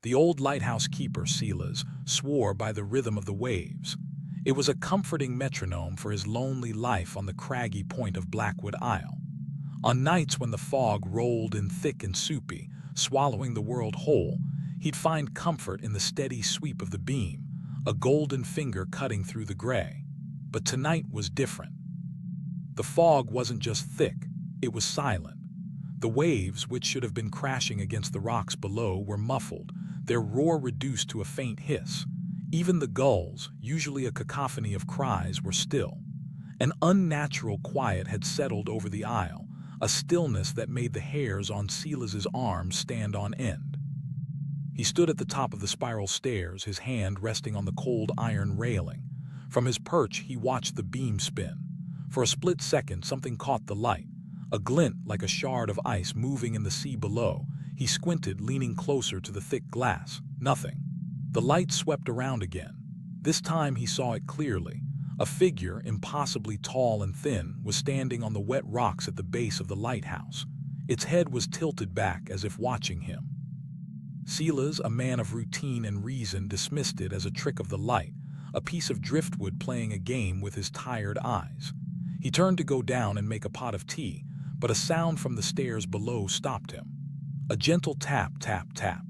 The old lighthouse keeper, Silas, swore by the rhythm of the waves. It was a comforting metronome for his lonely life on the craggy point of Blackwood Isle. On nights when the fog rolled in thick and soupy, swallowing the world whole, he'd find comfort in the steady sweep of the beam, a golden finger cutting through the gray. But tonight was different. The fog wasn't just thick, it was silent. The waves, which should have been crashing against the rocks below, were muffled, their roar reduced to a faint hiss. Even the gulls, usually a cacophony of cries, were still. An unnatural quiet had settled over the isle, a stillness that made the hairs on Silas's arms stand on end. He stood at the top of the spiral stairs, his hand resting on the cold iron railing. From his perch, he watched the beam spin. For a split second, something caught the light, a glint like a shard of ice moving in the sea below. He squinted, leaning closer to the thick glass. Nothing. The light swept around again. This time he saw it clearly. A figure, impossibly tall and thin, was standing on the wet rocks at the base of the lighthouse. Its head was tilted back as if watching him. Silas, a man of routine and reason, dismissed it as a trick of the light, a piece of driftwood playing a game with his tired eyes. He turned to go down and make a pot of tea, but a sound from the stairs below stopped him. A gentle tap, tap, tap.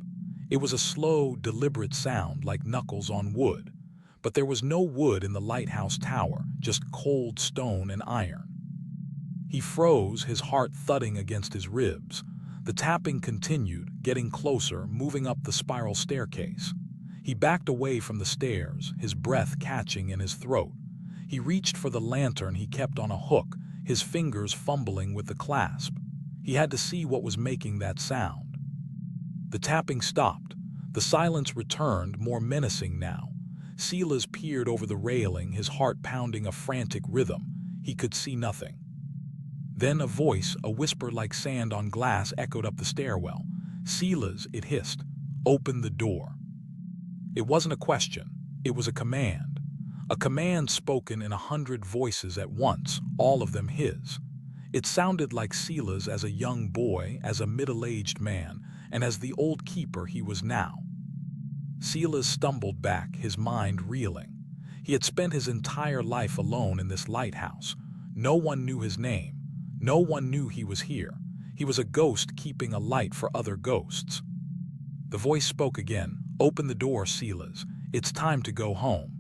It was a slow, deliberate sound like knuckles on wood. But there was no wood in the lighthouse tower, just cold stone and iron. He froze, his heart thudding against his ribs. The tapping continued, getting closer, moving up the spiral staircase. He backed away from the stairs, his breath catching in his throat. He reached for the lantern he kept on a hook, his fingers fumbling with the clasp. He had to see what was making that sound. The tapping stopped. The silence returned, more menacing now. Silas peered over the railing, his heart pounding a frantic rhythm. He could see nothing. Then a voice, a whisper like sand on glass, echoed up the stairwell. "Silas," it hissed, "open the door." It wasn't a question. It was a command. A command spoken in 100 voices at once, all of them his. It sounded like Silas as a young boy, as a middle-aged man, and as the old keeper he was now. Silas stumbled back, his mind reeling. He had spent his entire life alone in this lighthouse. No one knew his name. No one knew he was here. He was a ghost keeping a light for other ghosts. The voice spoke again. "Open the door, Silas. It's time to go home."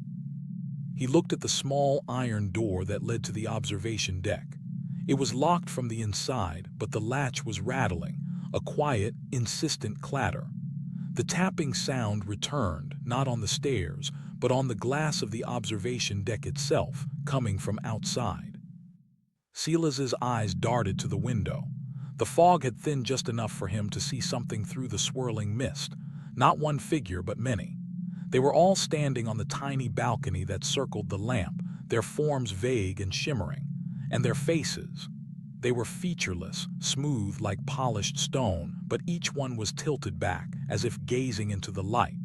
He looked at the small iron door that led to the observation deck. It was locked from the inside, but the latch was rattling, a quiet, insistent clatter. The tapping sound returned, not on the stairs, but on the glass of the observation deck itself, coming from outside. Silas's eyes darted to the window. The fog had thinned just enough for him to see something through the swirling mist. Not one figure, but many. They were all standing on the tiny balcony that circled the lamp, their forms vague and shimmering. And their faces. They were featureless, smooth like polished stone, but each one was tilted back, as if gazing into the light.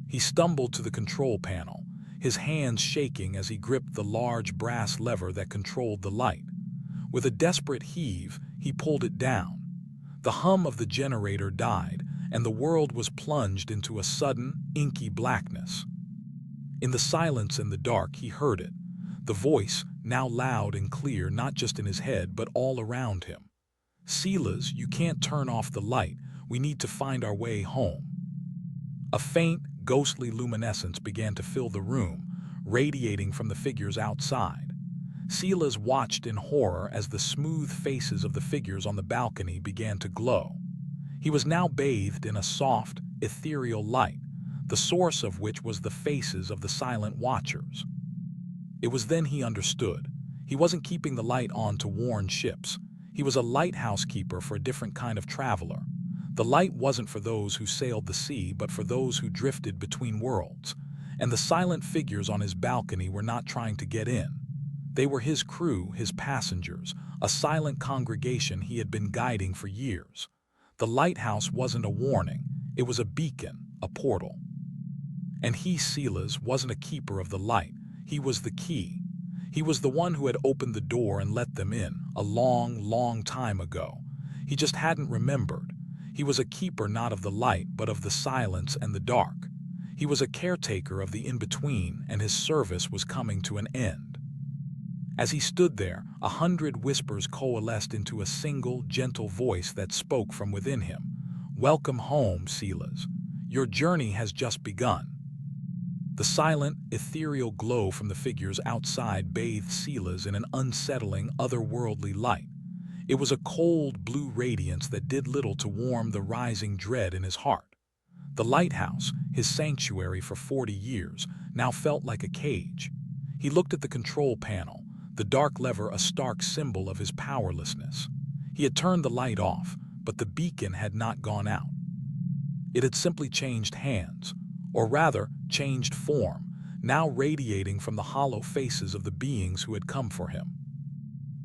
He stumbled to the control panel, his hands shaking as he gripped the large brass lever that controlled the light. With a desperate heave, he pulled it down. The hum of the generator died, and the world was plunged into a sudden, inky blackness. In the silence and the dark, he heard it. The voice, now loud and clear, not just in his head, but all around him. "Silas, you can't turn off the light. We need to find our way home." A faint, ghostly luminescence began to fill the room, radiating from the figures outside. Silas watched in horror as the smooth faces of the figures on the balcony began to glow. He was now bathed in a soft, ethereal light, the source of which was the faces of the silent watchers. It was then he understood. He wasn't keeping the light on to warn ships. He was a lighthouse keeper for a different kind of traveler. The light wasn't for those who sailed the sea, but for those who drifted between worlds. And the silent figures on his balcony were not trying to get in. They were his crew, his passengers, a silent congregation he had been guiding for years. The lighthouse wasn't a warning. It was a beacon, a portal. And he, Silas, wasn't a keeper of the light. He was the key. He was the one who had opened the door and let them in, a long, long time ago. He just hadn't remembered. He was a keeper not of the light, but of the silence and the dark. He was a caretaker of the in-between, and his service was coming to an end. As he stood there, 100 whispers coalesced into a single, gentle voice that spoke from within him. "Welcome home, Silas. Your journey has just begun." The silent, ethereal glow from the figures outside bathed Silas in an unsettling, otherworldly light. It was a cold, blue radiance that did little to warm the rising dread in his heart. The lighthouse, his sanctuary for 40 years, now felt like a cage. He looked at the control panel, the dark lever a stark symbol of his powerlessness. He had turned the light off, but the beacon had not gone out. It had simply changed hands, or rather, changed form, now radiating from the hollow faces of the beings who had come for him.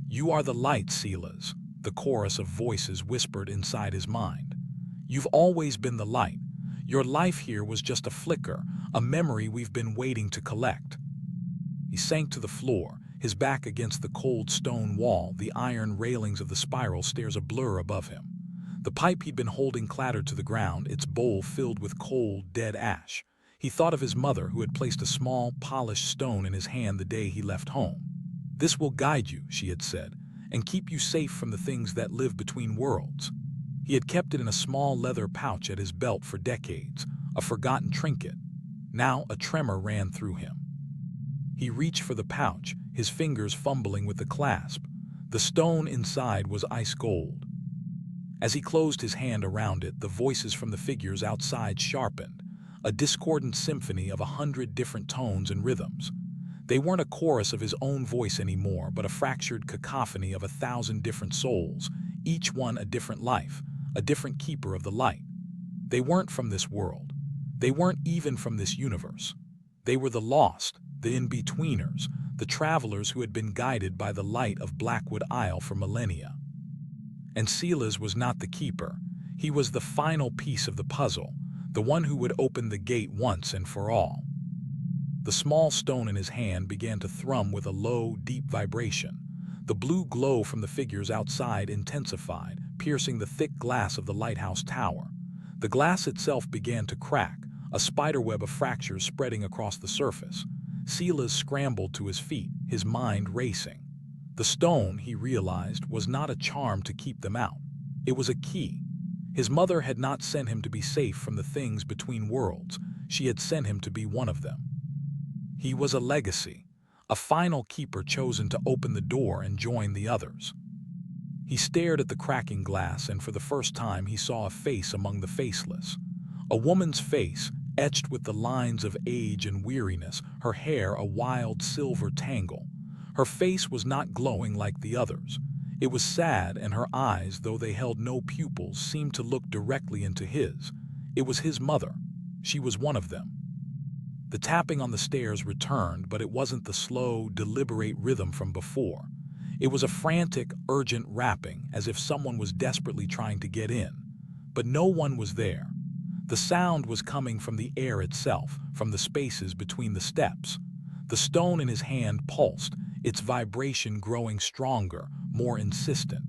"You are the light, Silas," the chorus of voices whispered inside his mind. "You've always been the light. Your life here was just a flicker, a memory we've been waiting to collect." He sank to the floor, his back against the cold stone wall, the iron railings of the spiral stairs a blur above him. The pipe he'd been holding clattered to the ground, its bowl filled with cold, dead ash. He thought of his mother, who had placed a small, polished stone in his hand the day he left home. "This will guide you," she had said, "and keep you safe from the things that live between worlds." He had kept it in a small leather pouch at his belt for decades, a forgotten trinket. Now a tremor ran through him. He reached for the pouch, his fingers fumbling with the clasp. The stone inside was ice gold. As he closed his hand around it, the voices from the figures outside sharpened, a discordant symphony of 100 different tones and rhythms. They weren't a chorus of his own voice anymore, but a fractured cacophony of 1,000 different souls, each one a different life, a different keeper of the light. They weren't from this world. They weren't even from this universe. They were the lost, the in-betweeners, the travelers who had been guided by the light of Blackwood Isle for millennia. And Silas was not the keeper. He was the final piece of the puzzle, the one who would open the gate once and for all. The small stone in his hand began to thrum with a low, deep vibration. The blue glow from the figures outside intensified, piercing the thick glass of the lighthouse tower. The glass itself began to crack, a spiderweb of fractures spreading across the surface. Silas scrambled to his feet, his mind racing. The stone, he realized, was not a charm to keep them out. It was a key. His mother had not sent him to be safe from the things between worlds. She had sent him to be one of them. He was a legacy, a final keeper chosen to open the door and join the others. He stared at the cracking glass, and for the first time he saw a face among the faceless. A woman's face, etched with the lines of age and weariness, her hair a wild silver tangle. Her face was not glowing like the others. It was sad, and her eyes, though they held no pupils, seemed to look directly into his. It was his mother. She was one of them. The tapping on the stairs returned, but it wasn't the slow, deliberate rhythm from before. It was a frantic, urgent rapping, as if someone was desperately trying to get in. But no one was there. The sound was coming from the air itself, from the spaces between the steps. The stone in his hand pulsed, its vibration growing stronger, more insistent.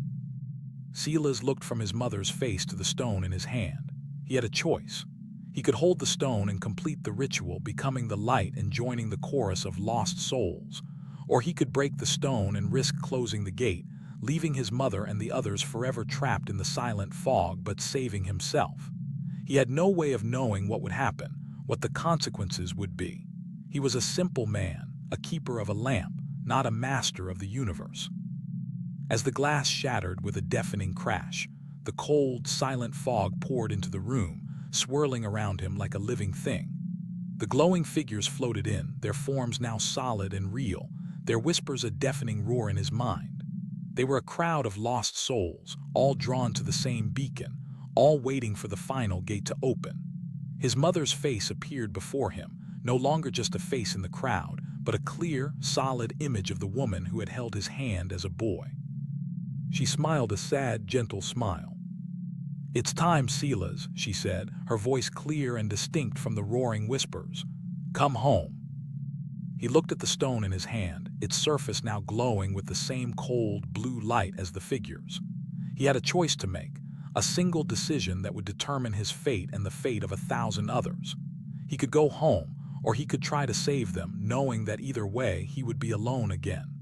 Silas looked from his mother's face to the stone in his hand. He had a choice. He could hold the stone and complete the ritual, becoming the light and joining the chorus of lost souls. Or he could break the stone and risk closing the gate, leaving his mother and the others forever trapped in the silent fog, but saving himself. He had no way of knowing what would happen, what the consequences would be. He was a simple man, a keeper of a lamp, not a master of the universe. As the glass shattered with a deafening crash, the cold, silent fog poured into the room, swirling around him like a living thing. The glowing figures floated in, their forms now solid and real, their whispers a deafening roar in his mind. They were a crowd of lost souls, all drawn to the same beacon, all waiting for the final gate to open. His mother's face appeared before him, no longer just a face in the crowd, but a clear, solid image of the woman who had held his hand as a boy. She smiled a sad, gentle smile. "It's time, Silas," she said, her voice clear and distinct from the roaring whispers. "Come home." He looked at the stone in his hand, its surface now glowing with the same cold, blue light as the figures. He had a choice to make, a single decision that would determine his fate and the fate of 1,000 others. He could go home, or he could try to save them, knowing that either way he would be alone again.